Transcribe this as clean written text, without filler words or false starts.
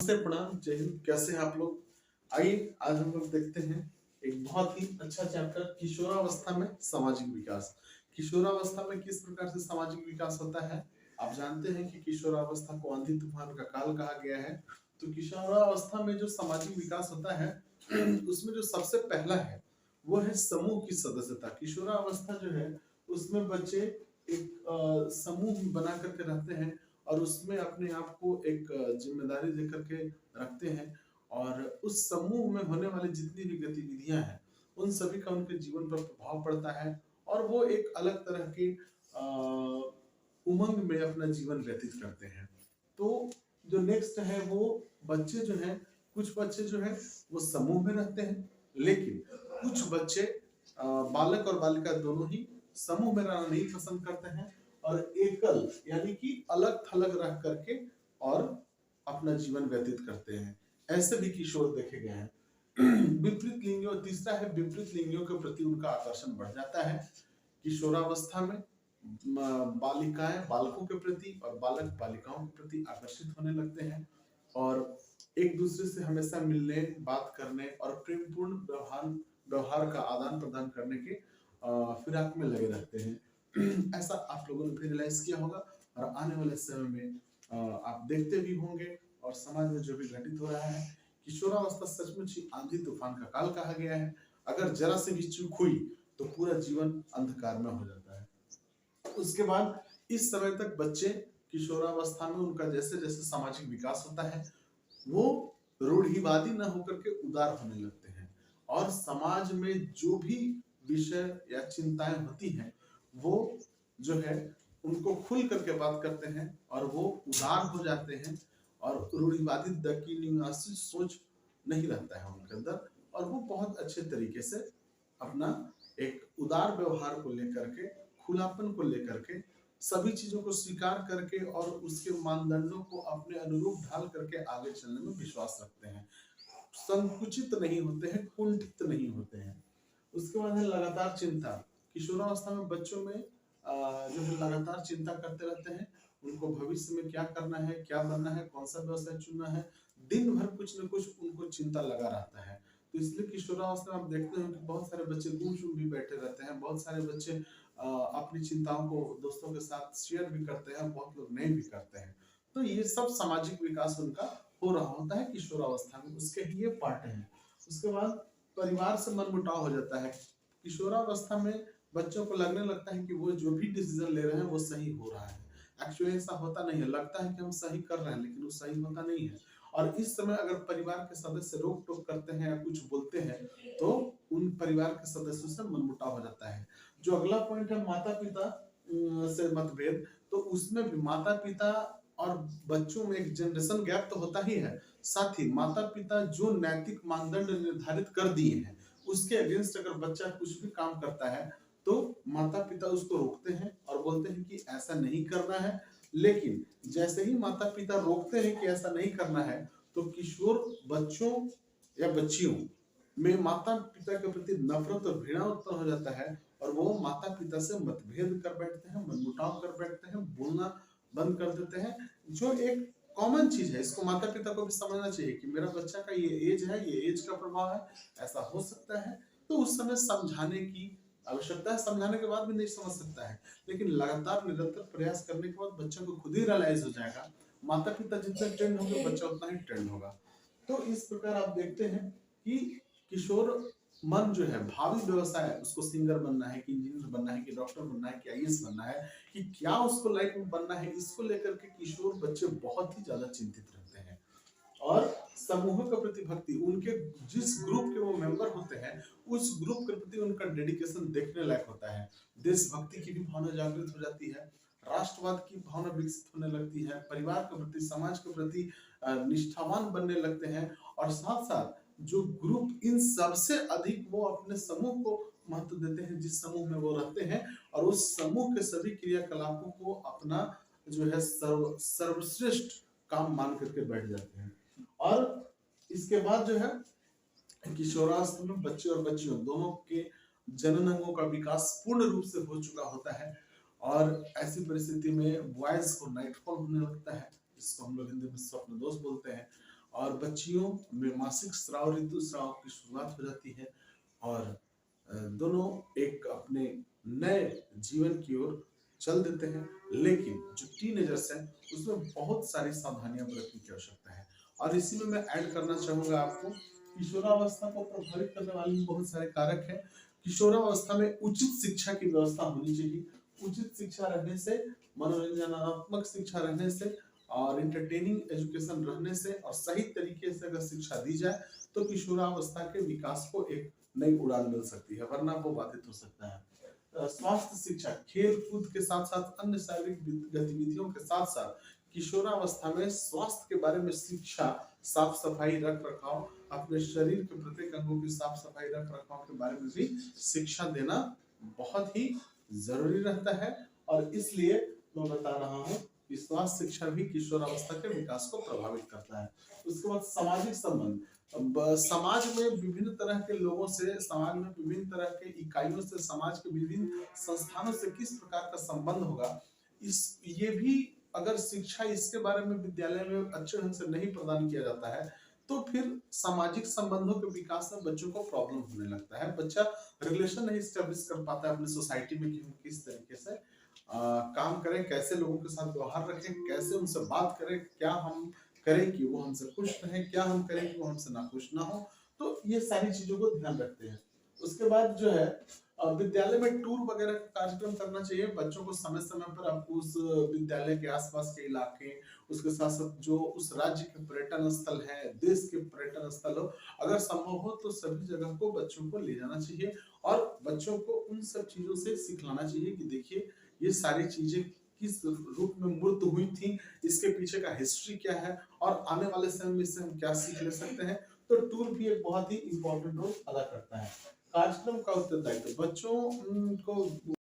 नमस्ते, प्रणाम, जय हिंद। कैसे हैं आप लोग? आइए आज हम लोग देखते हैं एक बहुत ही अच्छा चैप्टर, किशोरावस्था में सामाजिक विकास। किशोरावस्था में किस प्रकार से सामाजिक विकास होता है? आप जानते हैं कि किशोरावस्था को आंधी तूफान का काल कहा गया है। तो किशोरावस्था में जो सामाजिक विकास होता है उसमें जो सबसे पहला है वो है समूह की सदस्यता। किशोरावस्था जो है उसमें बच्चे एक समूह बना करके रहते हैं और उसमें अपने आप को एक जिम्मेदारी देकर के रखते हैं, और उस समूह में होने वाली जितनी भी गतिविधियां हैं उन सभी का उनके जीवन पर प्रभाव पड़ता है, और वो एक अलग तरह के उमंग में अपना जीवन व्यतीत करते हैं। तो जो नेक्स्ट है वो बच्चे जो हैं, कुछ बच्चे जो हैं वो समूह में रहते हैं, लेकिन कुछ बच्चे बालक और बालिका दोनों ही समूह में रहना नहीं पसंद करते हैं और एकल यानी कि अलग थलग रह करके और अपना जीवन व्यतीत करते हैं। ऐसे भी किशोर देखे गए हैं। विपरीत लिंगियों, तीसरा है विपरीत लिंगियों के प्रति उनका आकर्षण बढ़ जाता है। किशोरावस्था में बालिकाएं बालकों के प्रति और बालक बालिकाओं के प्रति आकर्षित होने लगते हैं और एक दूसरे से हमेशा मिलने, बात करने और प्रेमपूर्ण व्यवहार का आदान प्रदान करने के फिराक में लगे रहते हैं। ऐसा आप लोगों ने भी रियलाइज किया होगा और आने वाले समय में आप देखते भी होंगे, और समाज में जो भी घटित हो रहा है। किशोरावस्था सचमुच ही आंधी तूफान का काल कहा गया है। अगर जरा से भी चूक हुई तो पूरा जीवन अंधकार में हो जाता है। उसके बाद इस समय तक बच्चे किशोरावस्था में उनका जैसे जैसे सामाजिक विकास होता है वो रूढ़िवादी न होकर के उदार होने लगते हैं, और समाज में जो भी विषय या चिंताएं होती हैं वो जो है उनको खुल करके बात करते हैं और वो उदार हो जाते हैं, और रूढ़िवादी दकीनी सोच नहीं रहता है उनके अंदर, और वो बहुत अच्छे तरीके से अपना एक उदार व्यवहार को लेकर के, खुलापन को लेकर के, सभी चीजों को स्वीकार करके और उसके मानदंडों को अपने अनुरूप ढाल करके आगे चलने में विश्वास रखते हैं। संकुचित नहीं होते हैं, कुंठित नहीं होते हैं। उसके बाद है लगातार चिंता। किशोरावस्था में बच्चों में जो है लगातार चिंता करते रहते हैं। उनको भविष्य में क्या करना है, क्या बनना है, कौन सा व्यवसाय चुनना है, दिन भर कुछ न कुछ उनको चिंता लगा रहता है। तो इसलिए किशोरावस्था में आप देखते हैं कि बहुत सारे बच्चे गुमसुम भी बैठे रहते हैं। बहुत सारे बच्चे अपनी चिंताओं को दोस्तों के साथ शेयर भी करते हैं, बहुत लोग नहीं भी करते हैं। तो ये सब सामाजिक विकास उनका हो रहा होता है किशोरावस्था में, उसके ही ये पार्ट है। उसके बाद परिवार से मनमुटाव हो जाता है। किशोरावस्था में बच्चों को लगने लगता है कि वो जो भी डिसीजन ले रहे हैं वो सही हो रहा है। एक्चुअली ऐसा होता नहीं है, लगता है कि हम सही कर रहे हैं लेकिन वो सही होता नहीं है। और इस समय अगर परिवार के सदस्य रोक टोक करते हैं या कुछ बोलते हैं तो उन परिवार के सदस्यों से मनमुटाव हो जाता है। जो अगला पॉइंट है माता पिता से मतभेद, तो उसमें भी माता पिता और बच्चों में एक जनरेशन गैप तो होता ही है, साथ ही माता पिता जो नैतिक मानदंड निर्धारित कर दिए हैं उसके अगेंस्ट अगर बच्चा कुछ भी काम करता है तो माता पिता उसको रोकते हैं और बोलते हैं कि ऐसा नहीं करना है। लेकिन जैसे ही माता पिता रोकते हैं कि ऐसा नहीं करना है तो किशोर बच्चों या बच्चियों में माता पिता के प्रति नफरत और घृणा उत्पन्न हो जाता है, और वो माता पिता से मतभेद कर बैठते हैं, मनमुटाव कर बैठते हैं, बोलना बंद कर देते हैं। जो एक कॉमन चीज है, इसको माता पिता को भी समझना चाहिए कि मेरा बच्चा का ये एज है, ये एज का प्रभाव है, ऐसा हो सकता है। तो उस समय समझाने की आवश्यकता है। समझाने के बाद भी नहीं समझ सकता है, लेकिन लगातार निरंतर प्रयास करने के बाद बच्चा को खुद ही रियलाइज हो जाएगा। माता पिता जितने ट्रेंड होंगे बच्चा उतना ही ट्रेंड होगा। तो इस प्रकार आप देखते हैं कि किशोर मन जो है भावी व्यवसाय, उसको सिंगर बनना है कि इंजीनियर बनना है कि डॉक्टर बनना है कि आईएएस बनना है कि क्या उसको लाइफ में बनना है, इसको लेकर के किशोर बच्चे बहुत ही ज्यादा चिंतित रहते हैं। और समूह के प्रति भक्ति, उनके जिस ग्रुप के वो मेंबर होते हैं उस ग्रुप के प्रति उनका डेडिकेशन देखने लायक होता है। देशभक्ति की भी भावना जागृत हो जाती है, राष्ट्रवाद की भावना विकसित होने लगती है, परिवार के प्रति, समाज के प्रति निष्ठावान बनने लगते हैं, और साथ साथ जो ग्रुप इन सबसे अधिक वो अपने समूह को महत्व देते हैं, जिस समूह में वो रहते हैं, और उस समूह के सभी क्रियाकलापों को अपना जो है सर्वश्रेष्ठ काम मान करके बैठ जाते हैं। और इसके बाद जो है किशोरावस्था में बच्चे और बच्चियों दोनों के जनन अंगों का विकास पूर्ण रूप से हो चुका होता है, और ऐसी परिस्थिति में बॉयज को नाइटफॉल होने लगता है, जिसको हम लोग हिंदी में स्वप्न दोष बोलते हैं। और बच्चियों में मासिक स्राव, ऋतुस्राव की शुरुआत हो जाती है और दोनों एक अपने नए जीवन की ओर चल देते हैं। लेकिन जो टीनेजर्स हैं उसमें बहुत सारी सावधानियां बरतने की आवश्यकता है। और इसी में मैं ऐड करना चाहूंगा आपको, किशोरावस्था को प्रभावित करने वाले बहुत सारे कारक हैं। किशोरावस्था में उचित शिक्षा की व्यवस्था होनी चाहिए। उचित शिक्षा रहने से, मनोरंजनात्मक शिक्षा रहने से और इंटरटेनिंग एजुकेशन रहने से और सही तरीके से अगर शिक्षा दी जाए तो किशोरावस्था के विकास को एक नई उड़ान मिल सकती है, वरना वो बाधित हो सकता है। स्वास्थ्य शिक्षा, खेल कूद के साथ साथ अन्य शारीरिक गतिविधियों के साथ साथ किशोरावस्था में स्वास्थ्य के बारे में शिक्षा, साफ सफाई, रख रखाव, अपने शरीर के प्रत्येक अंगों की साफ सफाई, रख रखाव के बारे में भी शिक्षा देना बहुत ही जरूरी रहता है। और इसलिए मैं बता रहा हूँ कि स्वास्थ्य शिक्षा भी किशोरावस्था के विकास को प्रभावित करता है। उसके बाद सामाजिक संबंध, समाज में विभिन्न तरह के लोगों से, समाज में विभिन्न तरह के इकाइयों से, समाज के विभिन्न संस्थानों से किस प्रकार का संबंध होगा, इस ये भी अगर शिक्षा इसके बारे में विद्यालय में अच्छे ढंग से नहीं प्रदान किया जाता है तो फिर सामाजिक संबंधों के विकास में बच्चों को प्रॉब्लम होने लगता है। बच्चा रिलेशन नहीं स्टेब्लिश कर पाता है अपनी सोसाइटी में कि हम किस तरीके से काम करें, कैसे लोगों के साथ व्यवहार रखें, कैसे उनसे बात करें, क्या हम करें कि वो हमसे खुश रहें, क्या हम करें कि वो हमसे नाखुश ना हो। तो ये सारी चीजों को ध्यान रखते हैं। उसके बाद जो है विद्यालय में टूर वगैरह का कार्यक्रम करना चाहिए। बच्चों को समय समय पर आपको उस विद्यालय के आसपास के इलाके, उसके साथ साथ जो उस राज्य के पर्यटन स्थल है, देश के पर्यटन स्थल हो, अगर संभव हो तो सभी जगह को बच्चों को ले जाना चाहिए और बच्चों को उन सब चीजों से सिखलाना चाहिए कि देखिए ये सारी चीजें किस रूप में मूर्त हुई थी, इसके पीछे का हिस्ट्री क्या है और आने वाले समय में इससे हम क्या सीख ले सकते हैं। तो टूर भी एक बहुत ही इंपॉर्टेंट रोल अदा करता है। कार्यक्रम का उत्तरदायित्व, बच्चों को